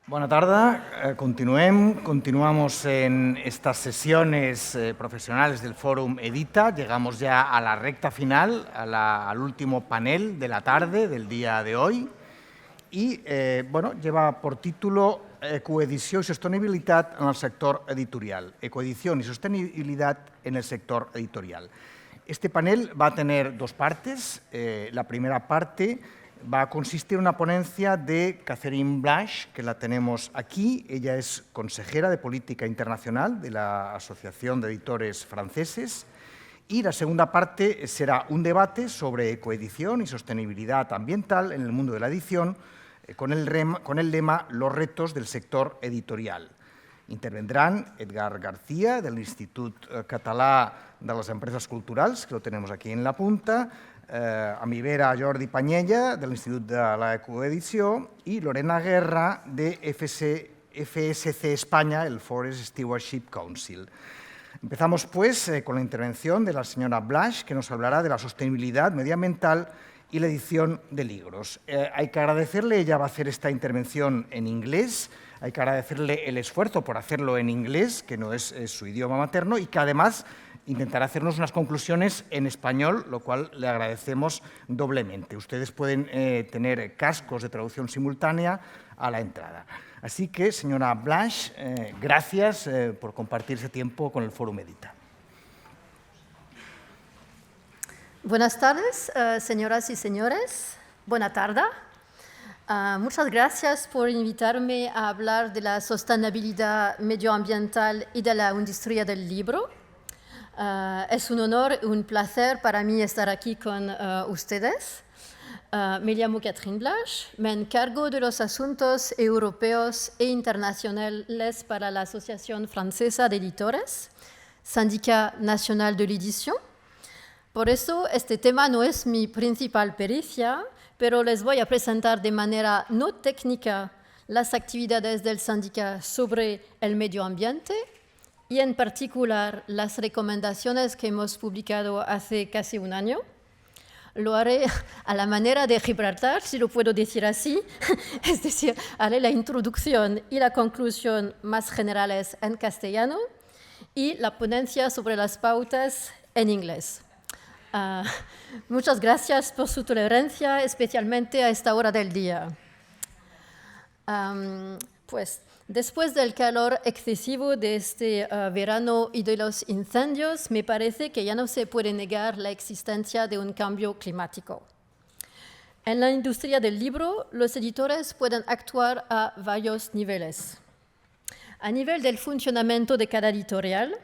Bona tarda, continuamos en estas sesiones profesionales del Forum Edita. Llegamos ya a la recta final, al último panel de la tarde del día de hoy. Y, lleva por título Ecoedició i sostenibilitat en el sector editorial. Ecoedición y sostenibilidad en el sector editorial. Este panel va a tener dos partes. La primera parte va a consistir en una ponencia de Catherine Blache, que la tenemos aquí. Ella es consejera de Política Internacional de la Asociación de Editores Franceses. Y la segunda parte será un debate sobre ecoedición y sostenibilidad ambiental en el mundo de la edición, con el lema Los retos del sector editorial. Intervendrán Edgar García, del Institut Català de les Empreses Culturals, que lo tenemos aquí en la punta, a mi vera Jordi Panyella, de l'Institut de l'Ecoedició, i Lorena Guerra, de FSC España, el Forest Stewardship Council. Empezamos, pues, con la intervención de la señora Blache, que nos hablará de la sostenibilidad medioambiental y la edición de libros. Hay que agradecerle, ella va a hacer esta intervención en inglés, hay que agradecerle el esfuerzo por hacerlo en inglés, que no es su idioma materno, y que además intentará hacernos unas conclusiones en español, lo cual le agradecemos doblemente. Ustedes pueden tener cascos de traducción simultánea a la entrada. Así que, señora Blache, gracias por compartir ese tiempo con el Forum Edita. Buenas tardes, señoras y señores. Buena tarde. Muchas gracias por invitarme a hablar de la sostenibilidad medioambiental y de la industria del libro. Es un honor y un placer para mí estar aquí con ustedes. Me llamo Catherine Blache, me encargo de los asuntos europeos e internacionales para la Asociación Francesa de Editores, Syndicat National de l'Édition. Por eso, este tema no es mi principal pericia, pero les voy a presentar de manera no técnica las actividades del Syndicat sobre el medio ambiente y, en particular, las recomendaciones que hemos publicado hace casi un año. Lo haré a la manera de Gibraltar, si lo puedo decir así, es decir, haré la introducción y la conclusión más generales en castellano y la ponencia sobre las pautas en inglés. Muchas gracias por su tolerancia, especialmente a esta hora del día. Pues, después del calor excesivo de este verano y de los incendios, me parece que ya no se puede negar la existencia de un cambio climático. En la industria del libro, los editores pueden actuar a varios niveles. A nivel del funcionamiento de cada editorial,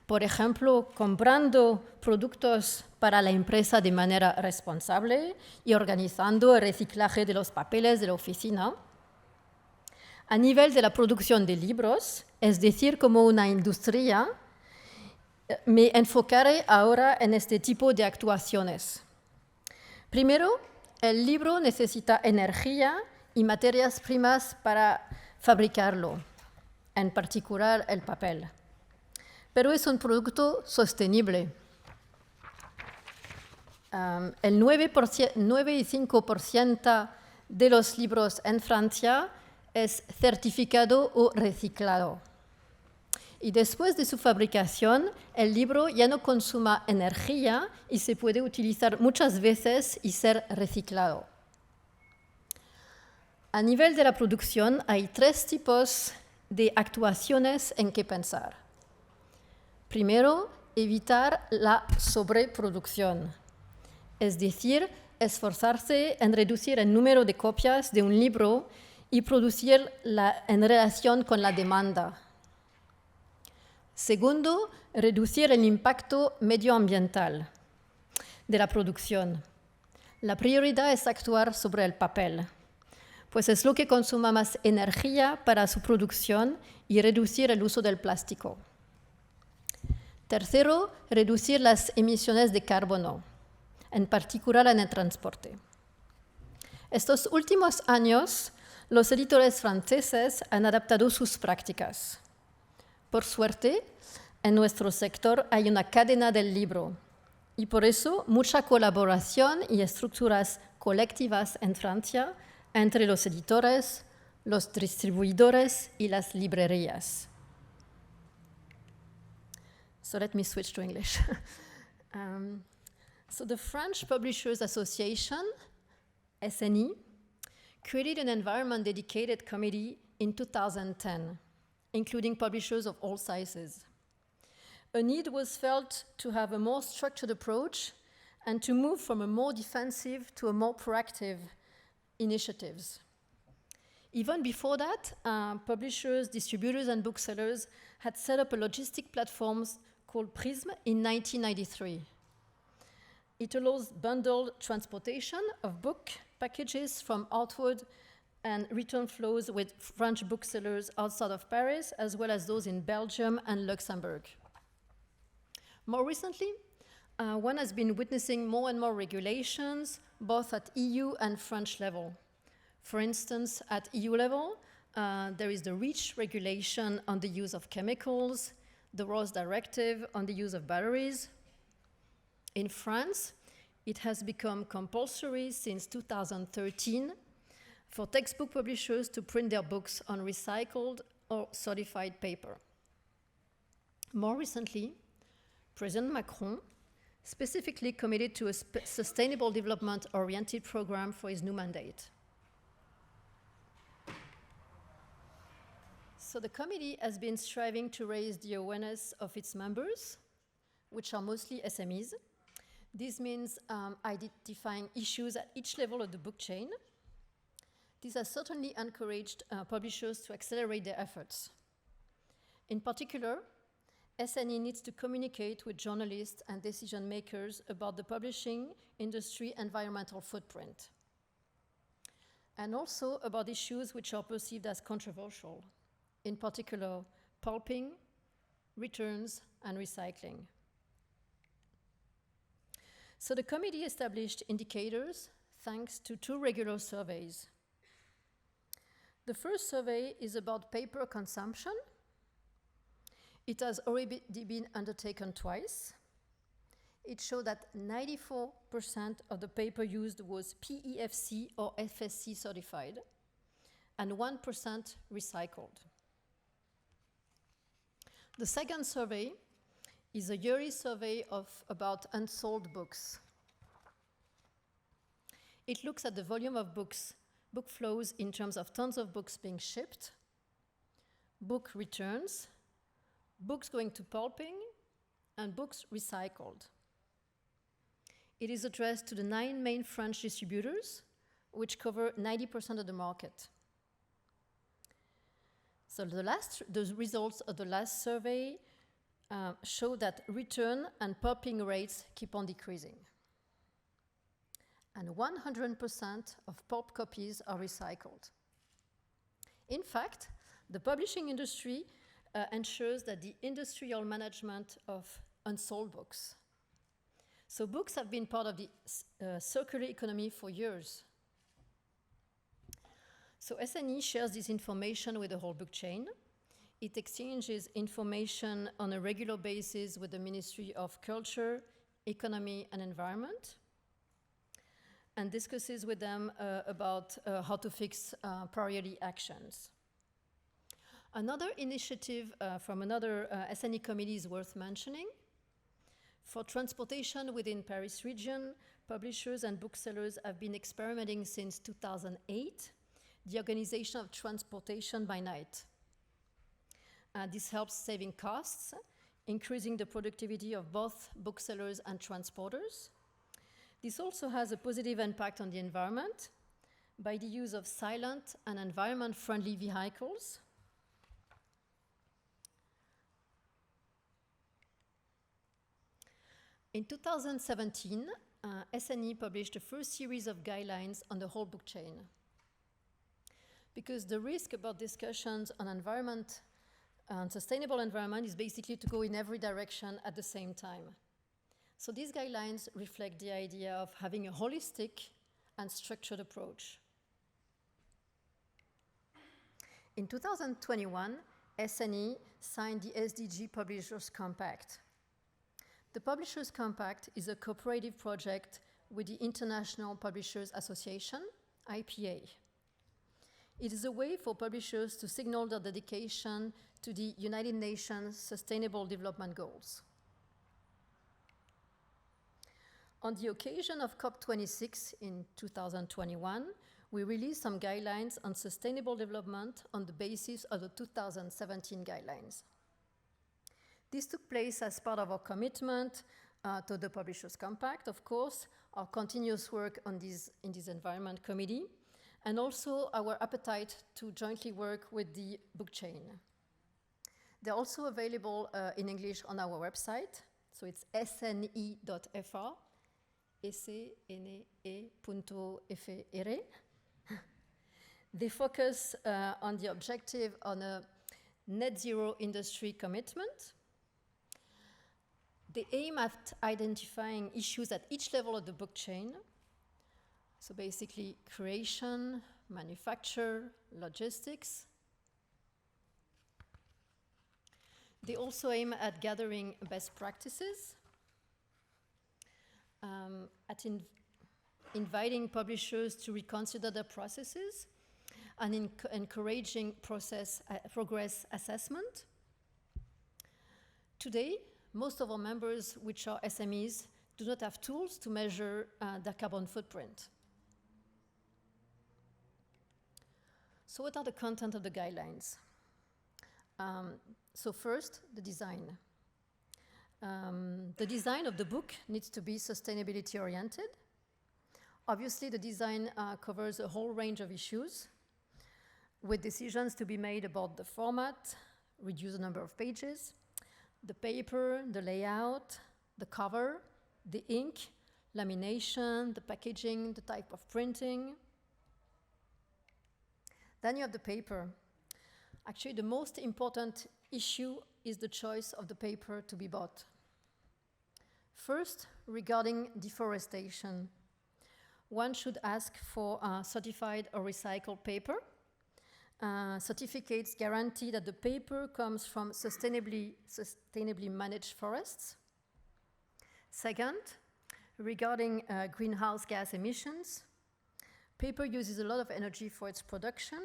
por ejemplo, comprando productos para la empresa de manera responsable y organizando el reciclaje de los papeles de la oficina. A nivel de la producción de libros, es decir, como una industria, me enfocaré ahora en este tipo de actuaciones. Primero, el libro necesita energía y materias primas para fabricarlo, en particular el papel. Pero es un producto sostenible. El 9,5% de los libros en Francia es certificado o reciclado. Y después de su fabricación, el libro ya no consume energía y se puede utilizar muchas veces y ser reciclado. A nivel de la producción, hay tres tipos de actuaciones en que pensar. Primero, evitar la sobreproducción, es decir, esforzarse en reducir el número de copias de un libro y producirla en relación con la demanda. Segundo, reducir el impacto medioambiental de la producción. La prioridad es actuar sobre el papel, pues es lo que consume más energía para su producción y reducir el uso del plástico. Tercero, reducir las emisiones de carbono, en particular en el transporte. Estos últimos años, los editores franceses han adaptado sus prácticas. Por suerte, en nuestro sector hay una cadena del libro y por eso mucha colaboración y estructuras colectivas en Francia entre los editores, los distribuidores y las librerías. So let me switch to English. So the French Publishers Association, SNE, created an environment-dedicated committee in 2010, including publishers of all sizes. A need was felt to have a more structured approach and to move from a more defensive to a more proactive initiatives. Even before that, publishers, distributors, and booksellers had set up a logistic platform called Prism in 1993. It allows bundled transportation of book packages from outward and return flows with French booksellers outside of Paris, as well as those in Belgium and Luxembourg. More recently, one has been witnessing more and more regulations, both at EU and French level. For instance, at EU level, there is the REACH regulation on the use of chemicals, the ROS directive on the use of batteries. In France, it has become compulsory since 2013 for textbook publishers to print their books on recycled or certified paper. More recently, President Macron specifically committed to a sustainable development-oriented program for his new mandate. So the committee has been striving to raise the awareness of its members, which are mostly SMEs. This means identifying issues at each level of the book chain. This has certainly encouraged publishers to accelerate their efforts. In particular, SNE needs to communicate with journalists and decision makers about the publishing industry environmental footprint, and also about issues which are perceived as controversial, in particular, pulping, returns, and recycling. So the committee established indicators thanks to 2 regular surveys. The first survey is about paper consumption. It has already been undertaken twice. It showed that 94% of the paper used was PEFC or FSC certified, and 1% recycled. The second survey is a yearly survey of about unsold books. It looks at the volume of books, book flows in terms of tons of books being shipped, book returns, books going to pulping, and books recycled. It is addressed to the 9 main French distributors, which cover 90% of the market. So the results of the last survey show that return and pulping rates keep on decreasing. And 100% of pulp copies are recycled. In fact, the publishing industry ensures that the industrial management of unsold books. So books have been part of the circular economy for years. So SNE shares this information with the whole book chain. It exchanges information on a regular basis with the Ministry of Culture, Economy and Environment, and discusses with them about how to fix priority actions. Another initiative from another SNE committee is worth mentioning. For transportation within Paris region, publishers and booksellers have been experimenting since 2008 the organization of transportation by night. This helps saving costs, increasing the productivity of both booksellers and transporters. This also has a positive impact on the environment by the use of silent and environment-friendly vehicles. In 2017, SNE published the first series of guidelines on the whole book chain. Because the risk about discussions on environment and sustainable environment is basically to go in every direction at the same time. So these guidelines reflect the idea of having a holistic and structured approach. In 2021, SNE signed the SDG Publishers Compact. The Publishers Compact is a cooperative project with the International Publishers Association, IPA. It is a way for publishers to signal their dedication to the United Nations Sustainable Development Goals. On the occasion of COP26 in 2021, we released some guidelines on sustainable development on the basis of the 2017 guidelines. This took place as part of our commitment to the Publishers' Compact, of course, our continuous work on in this Environment Committee, and also our appetite to jointly work with the book chain. They're also available in English on our website, so it's sne.fr, sne.fr. They focus on the objective on a net zero industry commitment. They aim at identifying issues at each level of the book chain. So basically, creation, manufacture, logistics. They also aim at gathering best practices, at inviting publishers to reconsider their processes, and encouraging progress assessment. Today, most of our members, which are SMEs, do not have tools to measure their carbon footprint. So what are the content of the guidelines? So first, the design. The design of the book needs to be sustainability oriented. Obviously, the design covers a whole range of issues, with decisions to be made about the format, reduce the number of pages, the paper, the layout, the cover, the ink, lamination, the packaging, the type of printing. Then you have the paper. Actually, the most important issue is the choice of the paper to be bought. First, regarding deforestation, one should ask for certified or recycled paper. Certificates guarantee that the paper comes from sustainably managed forests. Second, regarding greenhouse gas emissions, paper uses a lot of energy for its production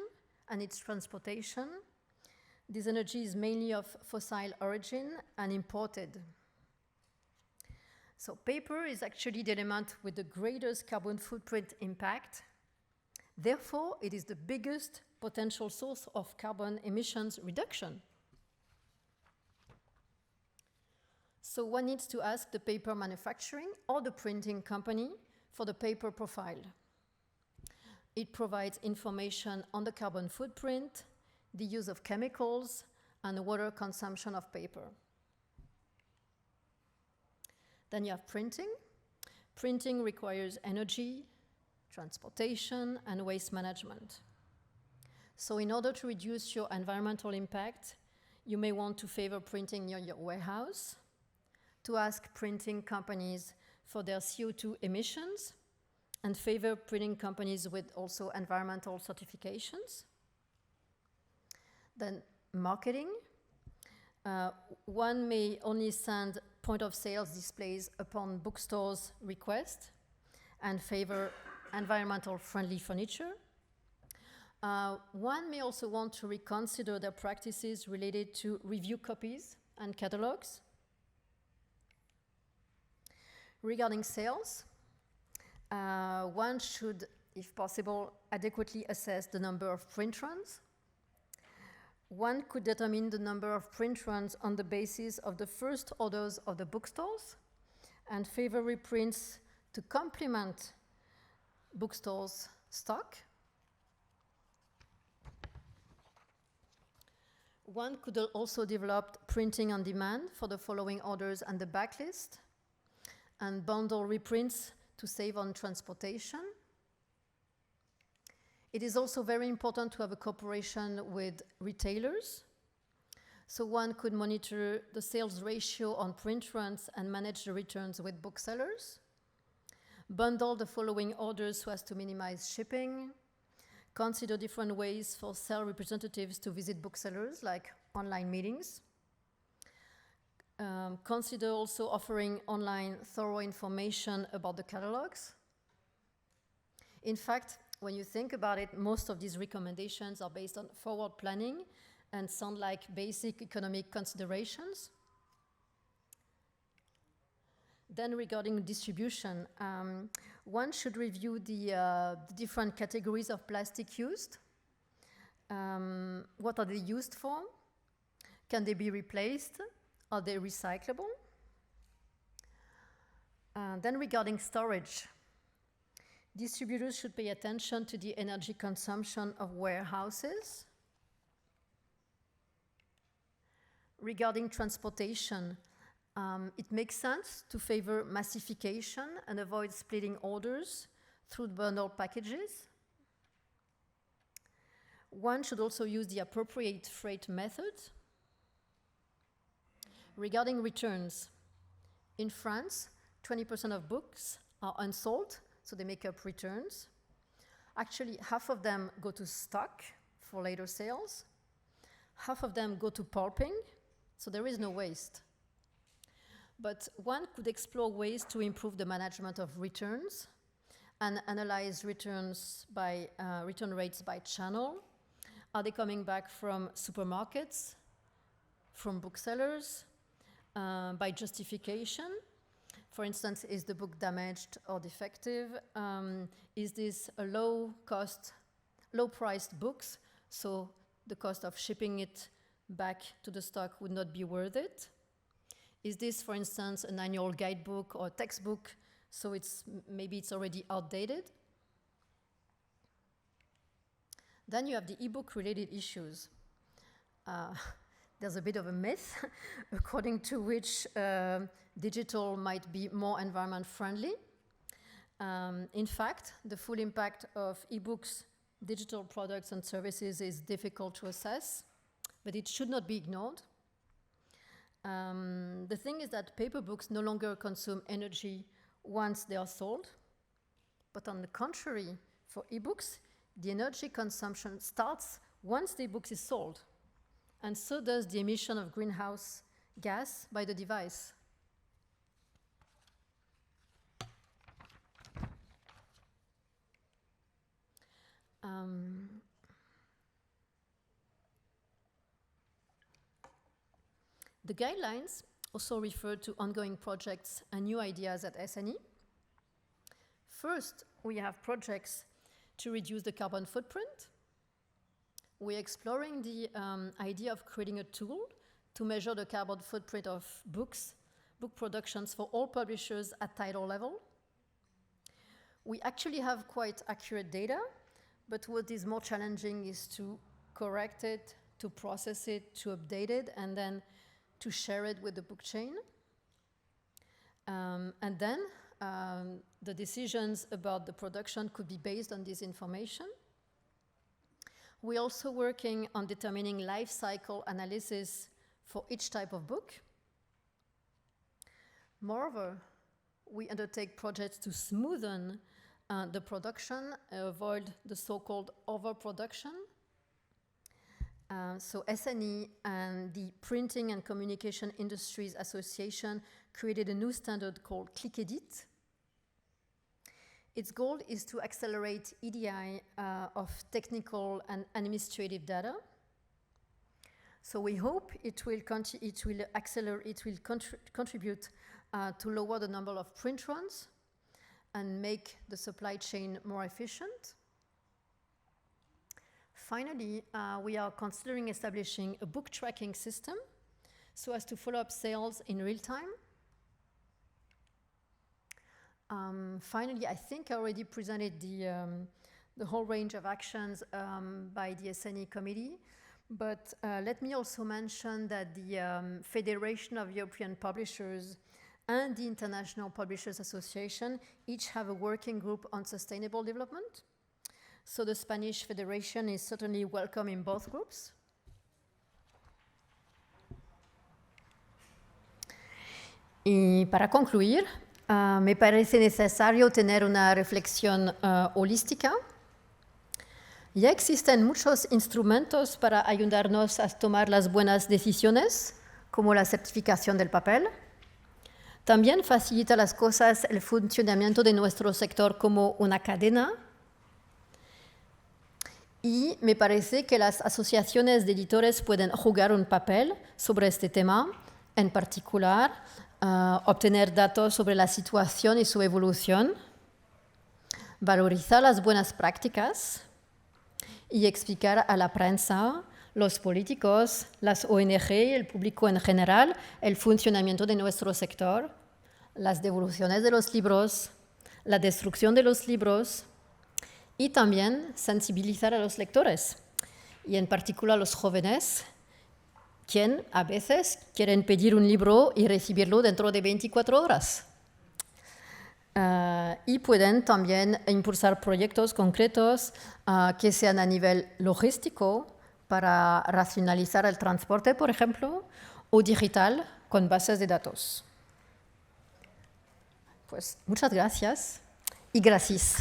and its transportation. This energy is mainly of fossil origin and imported. So paper is actually the element with the greatest carbon footprint impact. Therefore, it is the biggest potential source of carbon emissions reduction. So one needs to ask the paper manufacturing or the printing company for the paper profile. It provides information on the carbon footprint, the use of chemicals, and the water consumption of paper. Then you have printing. Printing requires energy, transportation, and waste management. So in order to reduce your environmental impact, you may want to favor printing near your warehouse, to ask printing companies for their CO2 emissions, and favor printing companies with also environmental certifications. Then marketing. One may only send point-of-sale displays upon bookstores' request and favor environmental-friendly furniture. One may also want to reconsider their practices related to review copies and catalogs. Regarding sales, one should, if possible, adequately assess the number of print runs. One could determine the number of print runs on the basis of the first orders of the bookstores and favor reprints to complement bookstores' stock. One could also develop printing on demand for the following orders and the backlist, and bundle reprints to save on transportation. It is also very important to have a cooperation with retailers. So one could monitor the sales ratio on print runs and manage the returns with booksellers. Bundle the following orders so as to minimize shipping. Consider different ways for sales representatives to visit booksellers, like online meetings. Consider also offering online thorough information about the catalogs. In fact, when you think about it, most of these recommendations are based on forward planning and sound like basic economic considerations. Then regarding distribution, one should review the different categories of plastic used. What are they used for? Can they be replaced? Are they recyclable? Then regarding storage, distributors should pay attention to the energy consumption of warehouses. Regarding transportation, it makes sense to favor massification and avoid splitting orders through bundled packages. One should also use the appropriate freight method. Regarding returns, in France, 20% of books are unsold, so they make up returns. Actually, half of them go to stock for later sales. Half of them go to pulping, so there is no waste. But one could explore ways to improve the management of returns and analyze returns by return rates by channel. Are they coming back from supermarkets, from booksellers, by justification? For instance, is the book damaged or defective? Is this a low-priced books, so the cost of shipping it back to the stock would not be worth it? Is this, for instance, an annual guidebook or textbook, so maybe it's already outdated? Then you have the e-book related issues. There's a bit of a myth according to which digital might be more environment friendly. In fact, the full impact of e-books, digital products and services is difficult to assess, but it should not be ignored. The thing is that paper books no longer consume energy once they are sold, but on the contrary, for e-books, the energy consumption starts once the e-book is sold, and so does the emission of greenhouse gas by the device. The guidelines also refer to ongoing projects and new ideas at SNE. First, we have projects to reduce the carbon footprint. We're exploring the idea of creating a tool to measure the carbon footprint of book productions for all publishers at title level. We actually have quite accurate data, but what is more challenging is to correct it, to process it, to update it, and then to share it with the book chain. And then the decisions about the production could be based on this information. We're also working on determining life cycle analysis for each type of book. Moreover, we undertake projects to smoothen the production, avoid the so-called overproduction. So SNE and the Printing and Communication Industries Association created a new standard called ClickEdit. Its goal is to accelerate EDI of technical and administrative data. So we hope it will contribute to lower the number of print runs and make the supply chain more efficient. Finally, we are considering establishing a book tracking system so as to follow up sales in real time. Finally, I think I already presented the whole range of actions by the SNE committee, but let me also mention that the Federation of European Publishers and the International Publishers Association each have a working group on sustainable development. So the Spanish Federation is certainly welcome in both groups. Y para concluir, me parece necesario tener una reflexión holística. Ya existen muchos instrumentos para ayudarnos a tomar las buenas decisiones, como la certificación del papel. También facilita las cosas el funcionamiento de nuestro sector como una cadena. Y me parece que las asociaciones de editores pueden jugar un papel sobre este tema, en particular, obtener datos sobre la situación y su evolución, valorizar las buenas prácticas y explicar a la prensa, los políticos, las ONG y el público en general el funcionamiento de nuestro sector, las devoluciones de los libros, la destrucción de los libros y también sensibilizar a los lectores y en particular a los jóvenes, quien a veces quieren pedir un libro y recibirlo dentro de 24 horas. Y pueden también impulsar proyectos concretos que sean a nivel logístico para racionalizar el transporte, por ejemplo, o digital con bases de datos. Pues muchas gracias y gracias.